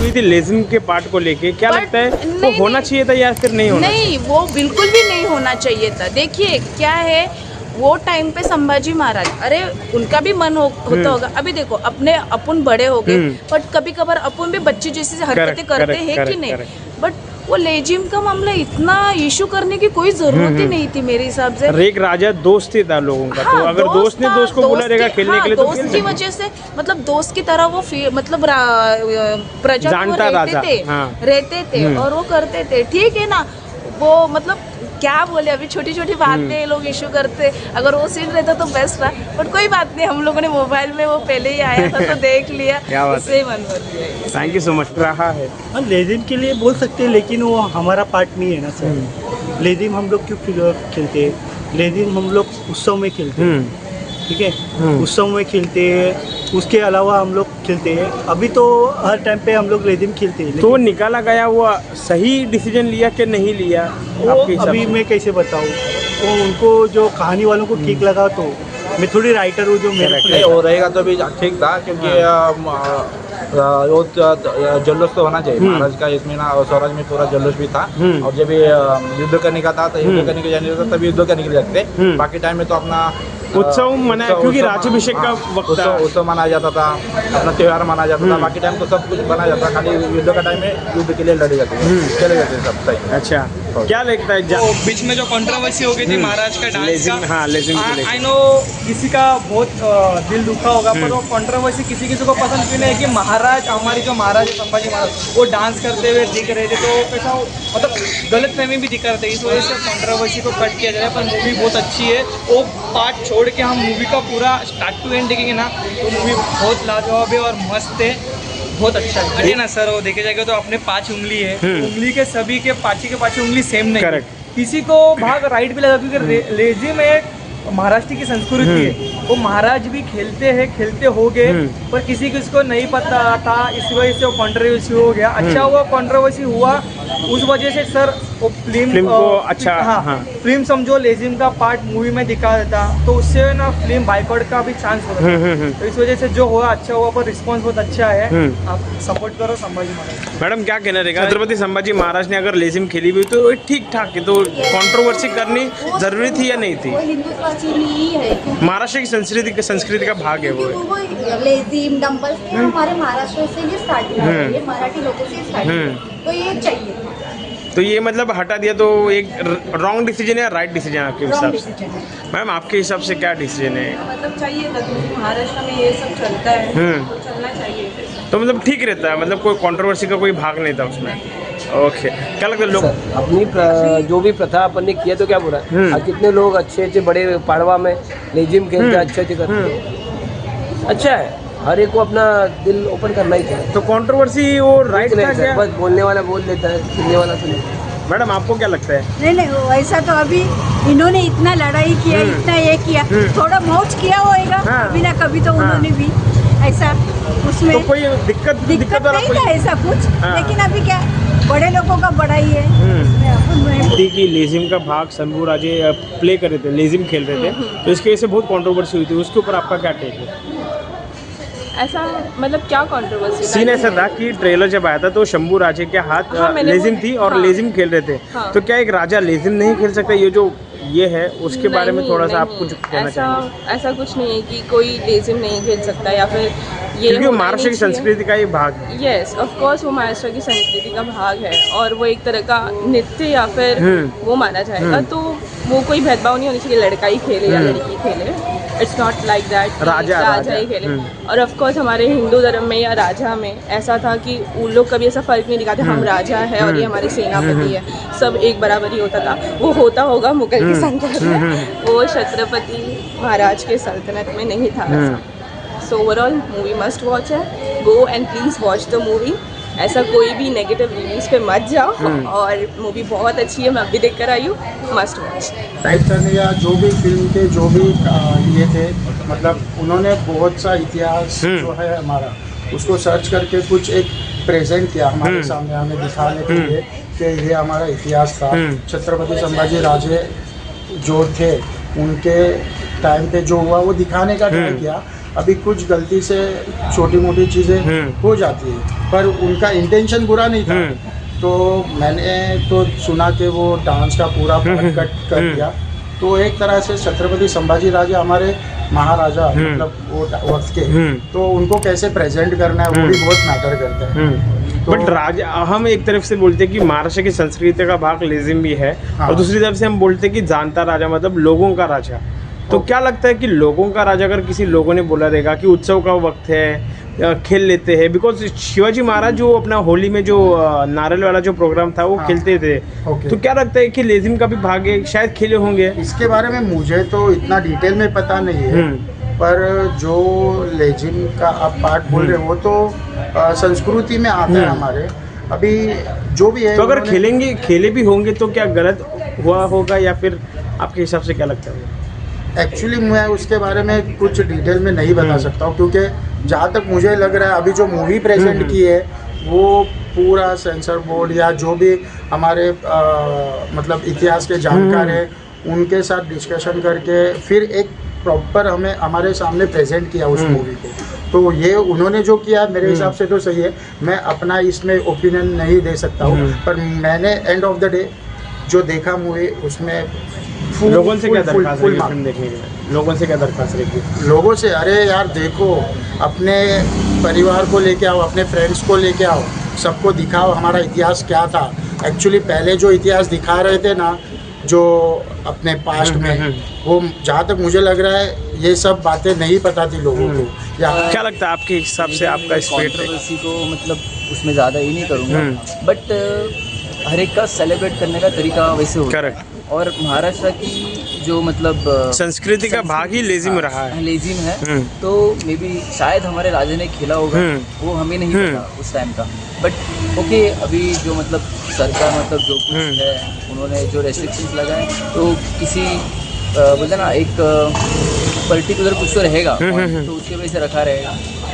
हुई थी लेज़िम के पार्ट को लेके, क्या लगता है वो होना चाहिए था या फिर नहीं होना? नहीं, वो बिल्कुल भी नहीं होना चाहिए था। देखिए क्या है, वो टाइम पे संभाजी महाराज, अरे उनका भी मन होता होगा। अभी देखो अपन बड़े हो गए, बट कभी कभार अपन भी बच्चे जैसी हरकतें करते हैं कि नहीं। बट वो लेजिम का मामला इतना इशू करने की कोई जरूरत ही नहीं थी मेरे हिसाब से। एक राजा दोस्त ही था लोगों का। हाँ, तो अगर दोस्त ने दोस्त को बुला रहेगा खेलने के लिए तो दोस्त की वजह से, मतलब दोस्त की तरह वो मतलब प्रजा को रहते थे और वो करते थे, ठीक है ना। वो मतलब क्या बोले, अभी छोटी छोटी बातें लोग इशू करते। अगर वो सीन रहता तो बेस्ट था, बट कोई बात नहीं, हम लोगों ने मोबाइल में वो पहले ही आया था तो देख लिया, उससे ही मन भर गया। Thank you so much. रहा है लेजिम के लिए बोल सकते हैं, लेकिन वो हमारा पार्ट नहीं है ना सर। लेजिम हम लोग क्यों खेलते हैं? लेजिम हम लोग उत्सव में खेलते हैं, ठीक है, उत्सव में खेलते हैं। उसके अलावा हम लोग खेलते हैं। अभी तो हर टाइम पे हम लोग लेजिम खेलते हैं। तो निकाला गया वो सही डिसीजन लिया कि नहीं लिया वो अभी मैं कैसे बताऊँ? वो उनको जो कहानी वालों को ठीक लगा, तो मैं थोड़ी राइटर हूँ जो मेरे हो रहेगा तो भी ठीक था, क्योंकि वो जल्लोष तो होना चाहिए महाराज का इसमें ना। स्वराज में पूरा जल्लोष भी था, और जब युद्ध करने का था तो युद्ध करने के जाने था, तभी युद्ध करने के लिए जाते। बाकी टाइम में तो अपना उत्सव मनाया, क्योंकि राज्याभिषेक का वक्त था, उत्सव मनाया जाता था, अपना त्यौहार मनाया जाता था। बाकी टाइम तो सब कुछ बनाया जाता था, खाली युद्ध का टाइम में युद्ध के लिए लड़े जाते थे, चले जाते सब सही। अच्छा, क्या लगता है बीच में जो कंट्रोवर्सी हो गई थी महाराज का डांस का? हाँ, लेजिम आई नो किसी का बहुत दिल दुखा होगा, पर वो कंट्रोवर्सी किसी को पसंद क्यों नहीं है कि महाराज, हमारी जो महाराज है संभाजी महाराज, वो डांस करते हुए दिख रहे थे, तो कैसा मतलब गलत फहमी भी दिख रहे थे। इस वजह से कंट्रोवर्सी को कट किया जाए। पर मूवी बहुत अच्छी है। वो पार्ट छोड़ के हम मूवी का पूरा स्टार्ट टू एंड देखेंगे ना, तो मूवी बहुत लाजवाब है और मस्त है, बहुत अच्छा है। अरे ना सर, वो देखे जाएगा तो अपने 5 उंगली है, उंगली के सभी के पाँच उंगली सेम नहीं है। किसी को भाग राइट भी लगा, क्योंकि लेजिम एक महाराष्ट्र की संस्कृति है। वो महाराज भी खेलते हैं, खेलते हो गए, पर किसी को इसको नहीं पता था, इस वजह से वो कंट्रोवर्सी हो गया। अच्छा हुआ कंट्रोवर्सी हुआ, उस वजह से सर वो फिल्म को अच्छा, हाँ, फिल्म समझो लेजिम का पार्ट मूवी में दिखा देता तो उससे ना फिल्म बाइकआउट का भी चांस होता है। तो इस वजह से जो हुआ अच्छा हुआ, पर रिस्पॉन्स बहुत अच्छा है। आप सपोर्ट करो संभाजी महाराज। मैडम क्या कहना रहेगा, छत्रपति संभाजी महाराज ने अगर लेजिम खेली हुई तो ठीक ठाक है, तो कंट्रोवर्सी करनी जरूरी थी या नहीं थी? महाराष्ट्र की संस्कृति का भाग है वो लेजिम डंबल्स हमारे महाराष्ट्र से ही स्टार्ट हुआ है, ये मराठी लोगों से स्टार्ट हुआ, तो ये चाहिए। तो ये मतलब हटा दिया तो एक रॉन्ग डिसीजन है या राइट डिसीजन आपके हिसाब से? मैम आपके हिसाब से क्या डिसीजन है? मतलब चाहिए था, क्योंकि महाराष्ट्र में ये सब चलता है, तो चलना चाहिए। तो मतलब ठीक रहता है, मतलब कोई कंट्रोवर्सी का कोई भाग नहीं था उसमें। ओके, क्या लगता है लोग अपनी जो भी प्रथा अपन ने किया तो क्या बुरा है? आज कितने लोग अच्छे बड़े पाड़वा में लेजिम खेलते अच्छे करते, अच्छा है। हर एक को अपना दिल ओपन करना ही चाहिए। तो कंट्रोवर्सी वो राइट था क्या? बस बोलने वाला बोल देता है, सुनने वाला सुने। मैडम आपको क्या लगता है? नहीं ऐसा तो अभी इन्होंने इतना लड़ाई किया, इतना ये किया, थोड़ा मौज किया होएगा कभी ना कभी, तो उन्होंने भी ऐसा उसमें तो कोई दिक्कत नहीं था ऐसा कुछ। लेकिन अभी क्या, बड़े लोगों का बड़ा ही है। कि लेजिम का भाग शंभू राजे प्ले कर रहे थे, लेजिम खेल रहे थे, तो इसकी वजह से बहुत कंट्रोवर्सी हुई थी। उसके ऊपर आपका क्या टेक है? ऐसा मतलब क्या कंट्रोवर्सी? सीन ऐसा था कि ट्रेलर जब आया था तो शंभू राजे के हाथ लेजिम थी और लेजिम खेल रहे थे। तो क्या एक राजा लेजिम नहीं खेल सकता? ये जो ये है उसके बारे में थोड़ा सा आप कुछ कहना चाहेंगे? ऐसा कुछ नहीं है कि कोई लेजिम नहीं खेल सकता या फिर ये, क्योंकि वो महाराष्ट्र की संस्कृति का ही भाग है। यस ऑफ कोर्स, वो महाराष्ट्र की संस्कृति का भाग है और वो एक तरह का नृत्य या फिर वो माना जाएगा। तो वो कोई भेदभाव नहीं होनी चाहिए, लड़का ही खेले या लड़की खेले। इट्स नॉट लाइक दैट राजा ही खेले। और ऑफ कोर्स हमारे हिंदू धर्म में या राजा में ऐसा था कि उन लोग कभी ऐसा फर्क नहीं दिखाते हम राजा है और ये हमारे सेनापति है, सब एक बराबर ही होता था। वो होता होगा मुगल की संकट में, वो छत्रपति महाराज के सल्तनत में नहीं था ऐसा। So overall movie must watch है, go and please watch the movie. ऐसा कोई भी नेगेटिव रिव्यूज़ पे मत जाओ, और मूवी बहुत अच्छी है, मैं अभी देख कर आई हूँ, मस्ट वॉच। टाइटन या जो भी फिल्म के जो भी ये थे, मतलब उन्होंने बहुत सा इतिहास जो है हमारा उसको सर्च करके कुछ एक प्रेजेंट किया हमारे सामने, हमें दिखाने के लिए कि ये हमारा इतिहास था। छत्रपति संभाजी राजे जो थे उनके टाइम पे जो हुआ वो दिखाने का ट्राई किया। अभी कुछ गलती से छोटी मोटी चीज़ें हो जाती है, पर उनका इंटेंशन बुरा नहीं था। तो मैंने तो सुना कि वो डांस का पूरा पार्ट कट कर दिया। तो एक तरह से छत्रपति संभाजी राजा हमारे महाराजा मतलब वो वक्त के, तो उनको कैसे प्रेजेंट करना है वो भी बहुत मैटर करता है। बट राजा हम एक तरफ से बोलते हैं कि महाराष्ट्र की संस्कृति का भाग लेजिम भी है, और दूसरी तरफ से हम बोलते हैं कि जानता राजा मतलब लोगों का राजा। तो क्या लगता है कि लोगों का राजा अगर किसी लोगों ने बोला रहेगा कि उत्सव का वक्त है, खेल लेते हैं, बिकॉज शिवाजी महाराज जो अपना होली में जो नारियल वाला जो प्रोग्राम था वो खेलते थे, तो क्या लगता है कि लेजिम का भी भाग है, शायद खेले होंगे? इसके बारे में मुझे तो इतना डिटेल में पता नहीं है, पर जो लेजिम का आप पार्ट बोल रहे हो वो तो संस्कृति में आता है हमारे। अभी जो भी है, तो अगर खेले भी होंगे तो क्या गलत हुआ होगा, या फिर आपके हिसाब से क्या लगता है? एक्चुअली मैं उसके बारे में कुछ डिटेल में नहीं बता सकता हूँ, क्योंकि जहाँ तक मुझे लग रहा है अभी जो मूवी प्रेजेंट की है वो पूरा सेंसर बोर्ड या जो भी हमारे मतलब इतिहास के जानकार है उनके साथ डिस्कशन करके फिर एक प्रॉपर हमें हमारे सामने प्रेजेंट किया उस मूवी को। तो ये उन्होंने जो किया मेरे हिसाब से तो सही है। मैं अपना इसमें ओपिनियन नहीं दे सकता हूँ, पर मैंने एंड ऑफ द डे जो देखा मूवी उसमें लोगों से क्या दरख्वास्त रहेगी फिल्म देखने के लिए? लोगों से क्या दरख्वास्त रहेगी? लोगों से अरे यार देखो, अपने परिवार को लेके आओ, अपने फ्रेंड्स को लेके आओ, सबको दिखाओ हमारा इतिहास क्या था। एक्चुअली पहले जो इतिहास दिखा रहे थे ना जो अपने पास्ट में, वो जहाँ तक मुझे लग रहा है ये सब बातें नहीं पता थी लोगों को। या क्या लगता है आपके हिसाब से आपका स्पेक्ट? कंट्रोवर्सी को मतलब उसमें ज़्यादा ही नहीं करूँगा, बट हर एक का सेलिब्रेट करने का तरीका वैसे होता है। करेक्ट। और महाराष्ट्र की जो मतलब संस्कृति का भाग ही लेजिम रहा है, लेजिम है। तो मे बी शायद हमारे राजा ने खेला होगा, वो हमें नहीं पता उस टाइम का। बट ओके, अभी जो मतलब सरकार मतलब जो कुछ है उन्होंने जो रेस्ट्रिक्शंस लगाए, तो किसी बोलते ना एक पर्टिकुलर कुछ तो रहेगा, तो उसके वजह से रखा रहेगा।